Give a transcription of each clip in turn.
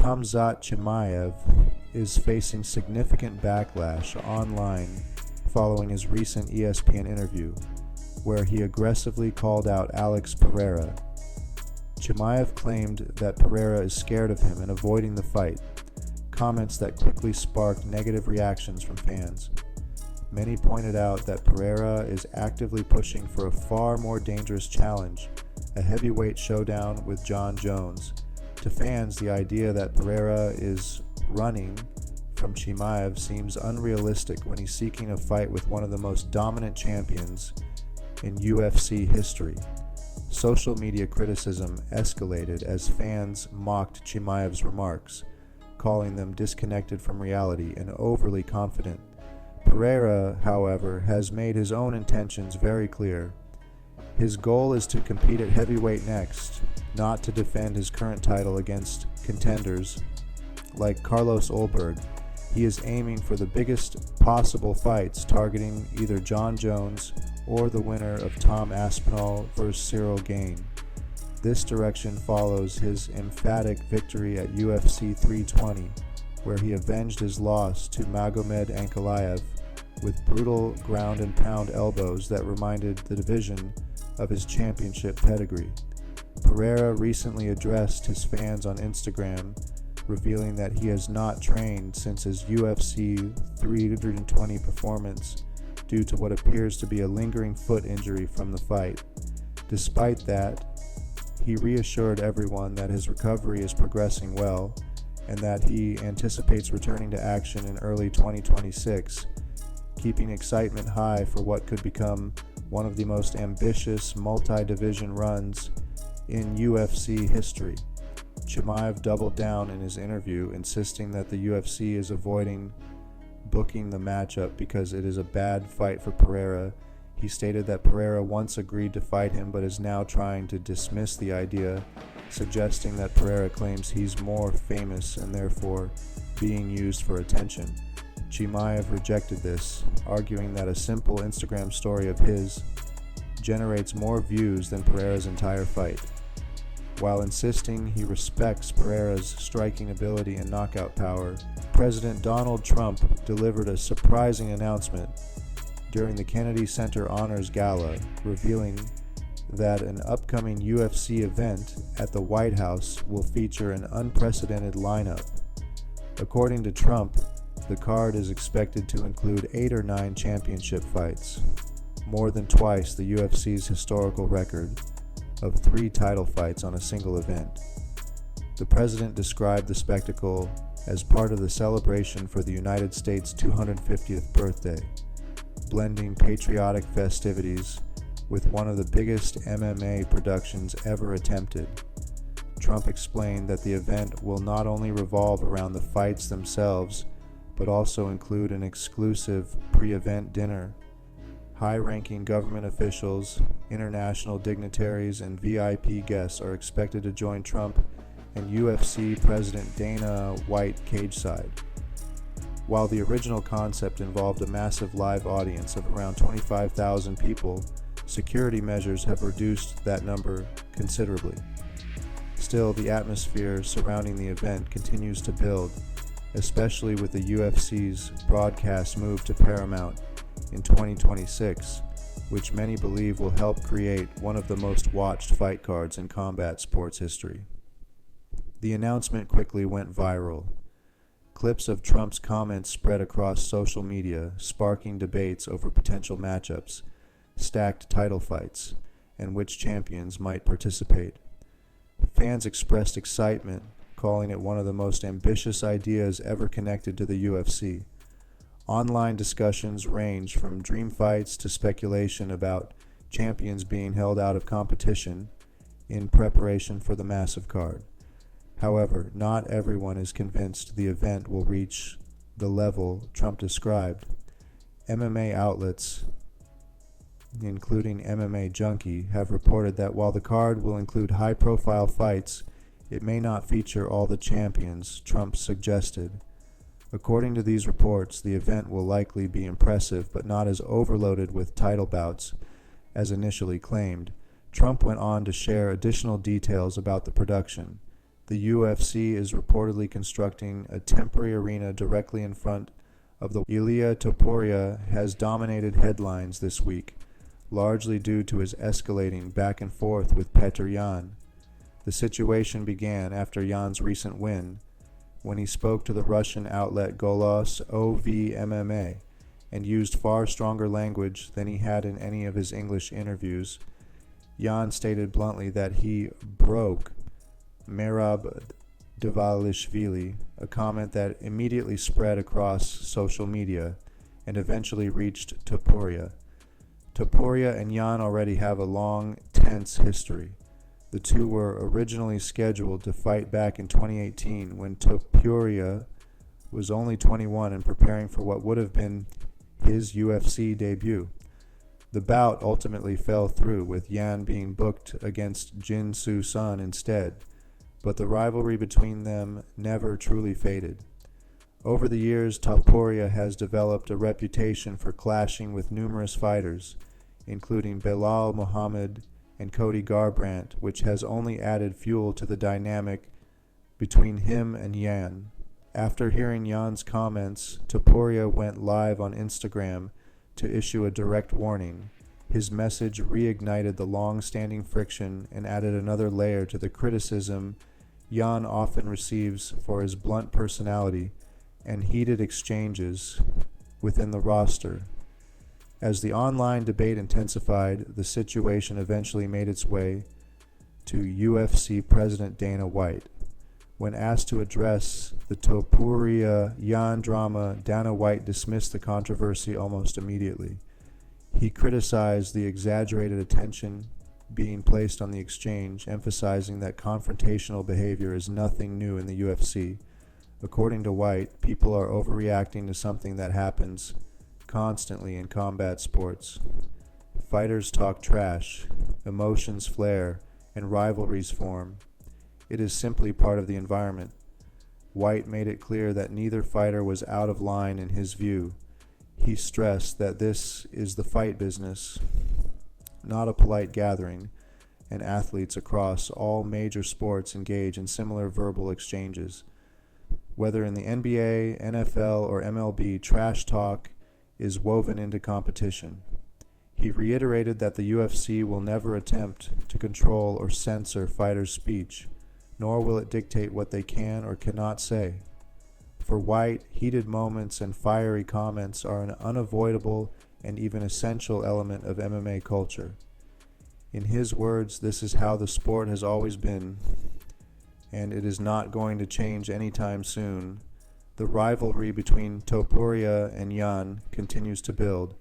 Khamzat Chimaev is facing significant backlash online following his recent ESPN interview, where he aggressively called out Alex Pereira. Chimaev claimed that Pereira is scared of him and avoiding the fight, comments that quickly sparked negative reactions from fans. Many pointed out that Pereira is actively pushing for a far more dangerous challenge, a heavyweight showdown with Jon Jones. To fans, the idea that Pereira is running from Chimaev seems unrealistic when he's seeking a fight with one of the most dominant champions in UFC history. Social media criticism escalated as fans mocked Chimaev's remarks, calling them disconnected from reality and overly confident. Pereira, however, has made his own intentions very clear. His goal is to compete at heavyweight next, not to defend his current title against contenders like Carlos Ulberg. He is aiming for the biggest possible fights, targeting either Jon Jones or the winner of Tom Aspinall vs. Cyril Gane. This direction follows his emphatic victory at UFC 320, where he avenged his loss to Magomed Ankalaev with brutal ground and pound elbows that reminded the division of his championship pedigree. Pereira recently addressed his fans on Instagram, revealing that he has not trained since his UFC 320 performance due to what appears to be a lingering foot injury from the fight. Despite that, he reassured everyone that his recovery is progressing well and that he anticipates returning to action in early 2026, keeping excitement high for what could become one of the most ambitious multi-division runs in UFC history. Chimaev doubled down in his interview, insisting that the UFC is avoiding booking the matchup because it is a bad fight for Pereira. He stated that Pereira once agreed to fight him but is now trying to dismiss the idea, suggesting that Pereira claims he's more famous and therefore being used for attention. Chimaev rejected this, arguing that a simple Instagram story of his generates more views than Pereira's entire fight. While insisting he respects Pereira's striking ability and knockout power, President Donald Trump delivered a surprising announcement during the Kennedy Center Honors Gala, revealing that an upcoming UFC event at the White House will feature an unprecedented lineup. According to Trump, the card is expected to include 8 or 9 championship fights, more than twice the UFC's historical record of 3 title fights on a single event. The president described the spectacle as part of the celebration for the United States' 250th birthday, blending patriotic festivities with one of the biggest MMA productions ever attempted. Trump explained that the event will not only revolve around the fights themselves, but also include an exclusive pre-event dinner. High-ranking government officials, international dignitaries, and VIP guests are expected to join Trump and UFC President Dana White cageside. While the original concept involved a massive live audience of around 25,000 people, security measures have reduced that number considerably. Still, the atmosphere surrounding the event continues to build, especially with the UFC's broadcast move to Paramount in 2026, which many believe will help create one of the most watched fight cards in combat sports history. The announcement quickly went viral. Clips of Trump's comments spread across social media, sparking debates over potential matchups, stacked title fights, and which champions might participate. Fans expressed excitement, calling it one of the most ambitious ideas ever connected to the UFC. Online discussions range from dream fights to speculation about champions being held out of competition in preparation for the massive card. However, not everyone is convinced the event will reach the level Trump described. MMA outlets, including MMA Junkie, have reported that while the card will include high-profile fights, it may not feature all the champions Trump suggested. According to these reports, the event will likely be impressive but not as overloaded with title bouts as initially claimed. Trump went on to share additional details about the production, The UFC is reportedly constructing a temporary arena directly in front of the Ilia Topuria has dominated headlines this week, largely due to his escalating back and forth with Petr Yan. The situation began after Yan's recent win, when he spoke to the Russian outlet Golos OV MMA and used far stronger language than he had in any of his English interviews. Yan stated bluntly that he broke Merab Dvalishvili, a comment that immediately spread across social media and eventually reached Topuria. Topuria and Yan already have a long, tense history. The two were originally scheduled to fight back in 2018 when Topuria was only 21 and preparing for what would have been his UFC debut. The bout ultimately fell through, with Yan being booked against Jin Soo Sun instead, but the rivalry between them never truly faded. Over the years, Topuria has developed a reputation for clashing with numerous fighters, including Belal Muhammad and Cody Garbrandt, which has only added fuel to the dynamic between him and Yan. After hearing Yan's comments, Topuria went live on Instagram to issue a direct warning. His message reignited the long-standing friction and added another layer to the criticism Yan often receives for his blunt personality and heated exchanges within the roster. As the online debate intensified, the situation eventually made its way to UFC President Dana White. When asked to address the Topuria-Yan drama, Dana White dismissed the controversy almost immediately. He criticized the exaggerated attention being placed on the exchange, emphasizing that confrontational behavior is nothing new in the UFC. According to White, people are overreacting to something that happens constantly in combat sports. Fighters talk trash, emotions flare, and rivalries form. It is simply part of the environment. White made it clear that neither fighter was out of line in his view. He stressed that this is the fight business, not a polite gathering, and athletes across all major sports engage in similar verbal exchanges. Whether in the NBA, NFL, or MLB, trash talk is woven into competition. He reiterated that the UFC will never attempt to control or censor fighters' speech, nor will it dictate what they can or cannot say. For White, heated moments and fiery comments are an unavoidable and even essential element of MMA culture. In his words, this is how the sport has always been, and it is not going to change anytime soon. The rivalry between Topuria and Yan continues to build,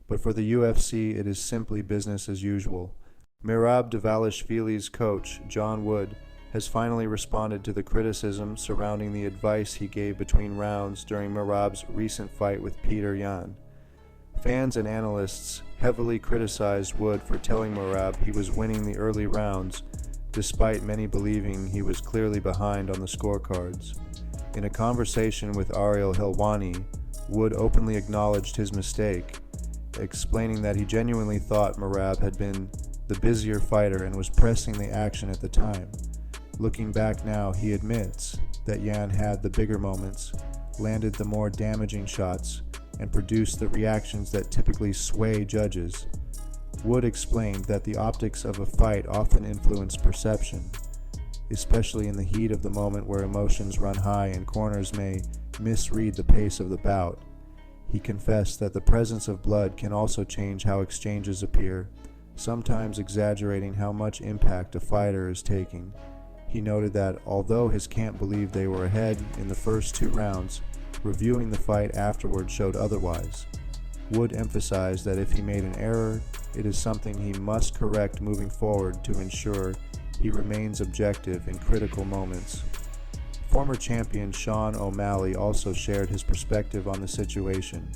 but for the UFC it is simply business as usual. Merab Dvalishvili's coach, John Wood, has finally responded to the criticism surrounding the advice he gave between rounds during Merab's recent fight with Petr Yan. Fans and analysts heavily criticized Wood for telling Merab he was winning the early rounds, despite many believing he was clearly behind on the scorecards. In a conversation with Ariel Helwani, Wood openly acknowledged his mistake, explaining that he genuinely thought Merab had been the busier fighter and was pressing the action at the time. Looking back now, he admits that Yan had the bigger moments, landed the more damaging shots, and produced the reactions that typically sway judges. Wood explained that the optics of a fight often influence perception, especially in the heat of the moment where emotions run high and corners may misread the pace of the bout. He confessed that the presence of blood can also change how exchanges appear, sometimes exaggerating how much impact a fighter is taking. He noted that although his camp believed they were ahead in the first 2 rounds, reviewing the fight afterward showed otherwise. Wood emphasized that if he made an error, it is something he must correct moving forward to ensure he remains objective in critical moments. Former champion Sean O'Malley also shared his perspective on the situation,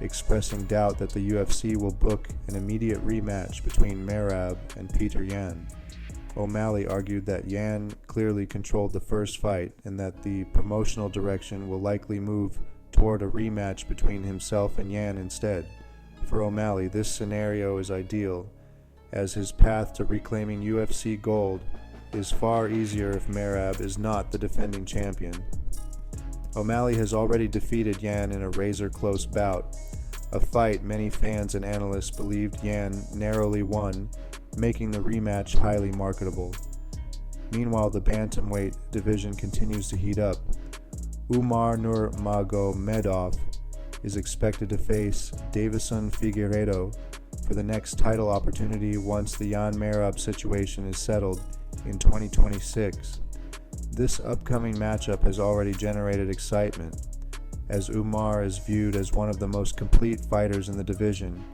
expressing doubt that the UFC will book an immediate rematch between Merab and Petr Yan. O'Malley argued that Yan clearly controlled the first fight and that the promotional direction will likely move toward a rematch between himself and Yan instead. For O'Malley, this scenario is ideal, as his path to reclaiming UFC gold is far easier if Merab is not the defending champion. O'Malley has already defeated Yan in a razor-close bout, a fight many fans and analysts believed Yan narrowly won, making the rematch highly marketable. Meanwhile, the bantamweight division continues to heat up. Umar Nurmagomedov is expected to face Davison Figueiredo for the next title opportunity once the Yan Merab situation is settled in 2026. This upcoming matchup has already generated excitement, as Umar is viewed as one of the most complete fighters in the division.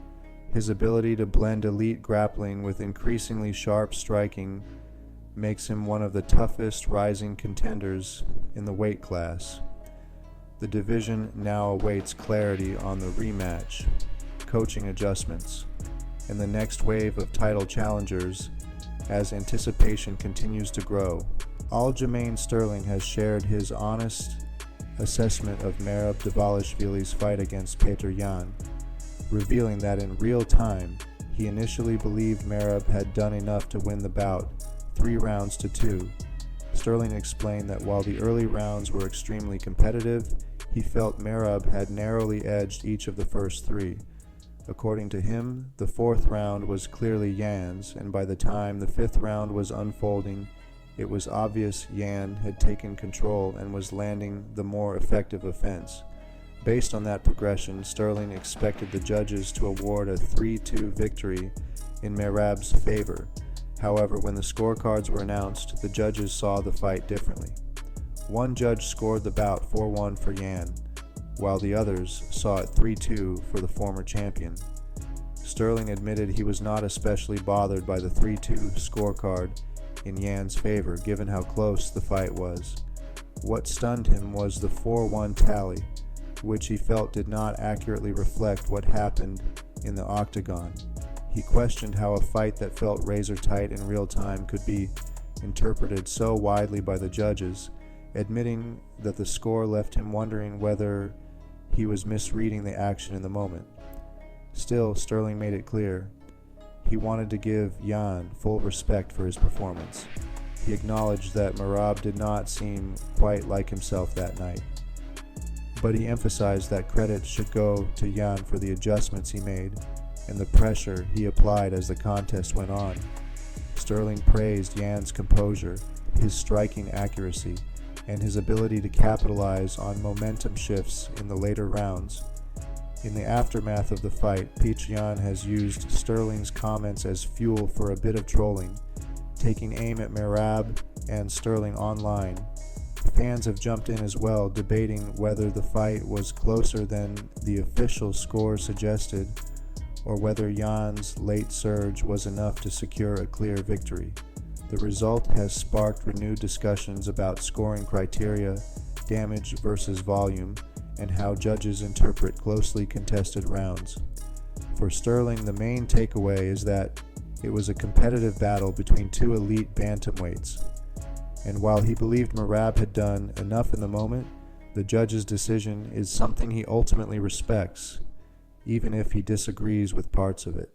His ability to blend elite grappling with increasingly sharp striking makes him one of the toughest rising contenders in the weight class. The division now awaits clarity on the rematch, coaching adjustments, and the next wave of title challengers as anticipation continues to grow. Aljamain Sterling has shared his honest assessment of Merab Dvalishvili's fight against Petr Yan, revealing that in real time, he initially believed Merab had done enough to win the bout 3-2. Sterling explained that while the early rounds were extremely competitive, he felt Merab had narrowly edged each of the first 3. According to him, the 4th round was clearly Yan's, and by the time the 5th round was unfolding, it was obvious Yan had taken control and was landing the more effective offense. Based on that progression, Sterling expected the judges to award a 3-2 victory in Merab's favor. However, when the scorecards were announced, the judges saw the fight differently. One judge scored the bout 4-1 for Yan, while the others saw it 3-2 for the former champion. Sterling admitted he was not especially bothered by the 3-2 scorecard in Yan's favor, given how close the fight was. What stunned him was the 4-1 tally, which he felt did not accurately reflect what happened in the octagon. He questioned how a fight that felt razor-tight in real time could be interpreted so widely by the judges, admitting that the score left him wondering whether he was misreading the action in the moment. Still, Sterling made it clear he wanted to give Yan full respect for his performance. He acknowledged that Merab did not seem quite like himself that night, but he emphasized that credit should go to Yan for the adjustments he made and the pressure he applied as the contest went on. Sterling praised Yan's composure, his striking accuracy, and his ability to capitalize on momentum shifts in the later rounds. In the aftermath of the fight, Petr Yan has used Sterling's comments as fuel for a bit of trolling, taking aim at Merab and Sterling online. Fans have jumped in as well, debating whether the fight was closer than the official score suggested, or whether Yan's late surge was enough to secure a clear victory. The result has sparked renewed discussions about scoring criteria, damage versus volume, and how judges interpret closely contested rounds. For Sterling, the main takeaway is that it was a competitive battle between 2 elite bantamweights, and while he believed Merab had done enough in the moment, the judge's decision is something he ultimately respects, even if he disagrees with parts of it.